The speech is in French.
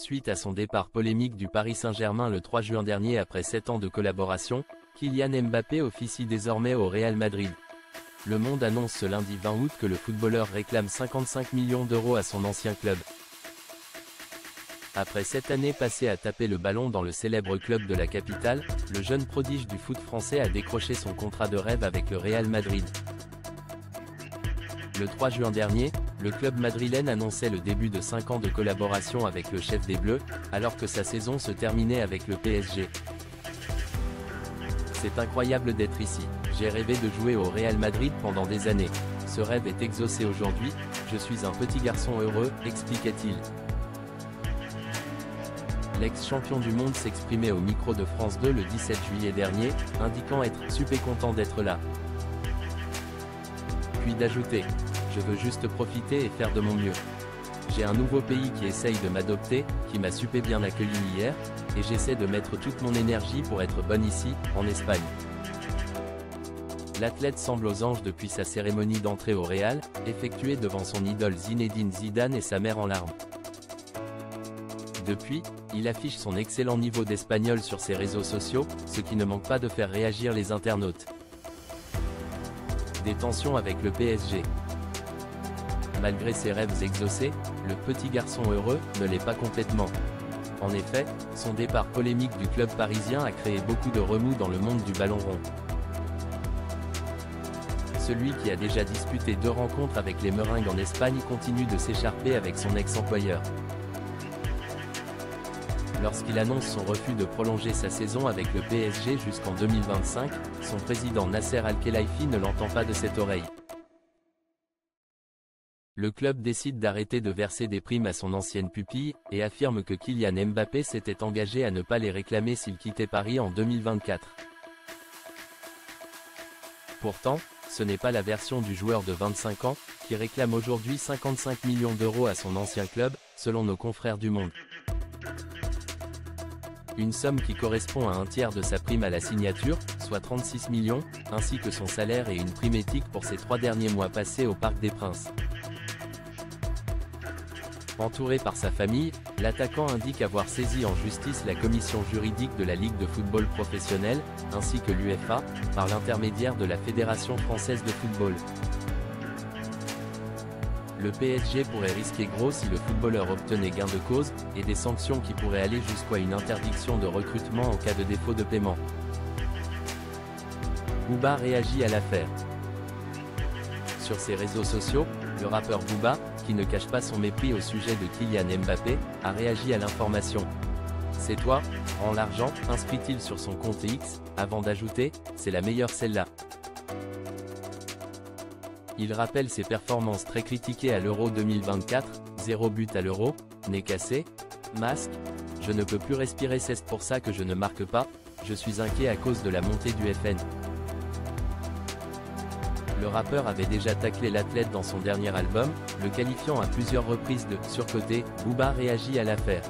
Suite à son départ polémique du Paris Saint-Germain le 3 juin dernier après 7 ans de collaboration, Kylian Mbappé officie désormais au Real Madrid. Le Monde annonce ce lundi 20 août que le footballeur réclame 55 millions d'euros à son ancien club. Après 7 années passées à taper le ballon dans le célèbre club de la capitale, le jeune prodige du foot français a décroché son contrat de rêve avec le Real Madrid. Le 3 juin dernier, le club madrilène annonçait le début de 5 ans de collaboration avec le chef des Bleus, alors que sa saison se terminait avec le PSG. C'est incroyable d'être ici. J'ai rêvé de jouer au Real Madrid pendant des années. Ce rêve est exaucé aujourd'hui, je suis un petit garçon heureux, expliquait-il. L'ex-champion du monde s'exprimait au micro de France 2 le 17 juillet dernier, indiquant être « super content d'être là ». Puis d'ajouter « Je veux juste profiter et faire de mon mieux. J'ai un nouveau pays qui essaye de m'adopter, qui m'a super bien accueilli hier, et j'essaie de mettre toute mon énergie pour être bonne ici, en Espagne ». L'athlète semble aux anges depuis sa cérémonie d'entrée au Real, effectuée devant son idole Zinedine Zidane et sa mère en larmes. Depuis, il affiche son excellent niveau d'espagnol sur ses réseaux sociaux, ce qui ne manque pas de faire réagir les internautes. Des tensions avec le PSG. Malgré ses rêves exaucés, le petit garçon heureux ne l'est pas complètement. En effet, son départ polémique du club parisien a créé beaucoup de remous dans le monde du ballon rond. Celui qui a déjà disputé 2 rencontres avec les Meringues en Espagne continue de s'écharper avec son ex-employeur. Lorsqu'il annonce son refus de prolonger sa saison avec le PSG jusqu'en 2025, son président Nasser Al-Khelaifi ne l'entend pas de cette oreille. Le club décide d'arrêter de verser des primes à son ancienne pupille, et affirme que Kylian Mbappé s'était engagé à ne pas les réclamer s'il quittait Paris en 2024. Pourtant, ce n'est pas la version du joueur de 25 ans, qui réclame aujourd'hui 55 millions d'euros à son ancien club, selon nos confrères du Monde. Une somme qui correspond à un tiers de sa prime à la signature, soit 36 millions, ainsi que son salaire et une prime éthique pour ses 3 derniers mois passés au Parc des Princes. Entouré par sa famille, l'attaquant indique avoir saisi en justice la commission juridique de la Ligue de football professionnel, ainsi que l'UEFA, par l'intermédiaire de la Fédération française de football. Le PSG pourrait risquer gros si le footballeur obtenait gain de cause, et des sanctions qui pourraient aller jusqu'à une interdiction de recrutement en cas de défaut de paiement. Booba réagit à l'affaire. Sur ses réseaux sociaux, le rappeur Booba, qui ne cache pas son mépris au sujet de Kylian Mbappé, a réagi à l'information. « C'est toi, rends l'argent », inscrit-il sur son compte X, avant d'ajouter « C'est la meilleure celle-là ». Il rappelle ses performances très critiquées à l'Euro 2024, 0 but à l'Euro, nez cassé, masque, je ne peux plus respirer, c'est pour ça que je ne marque pas, je suis inquiet à cause de la montée du FN. Le rappeur avait déjà taclé l'athlète dans son dernier album, le qualifiant à plusieurs reprises de « surcoté ». Booba réagit à l'affaire.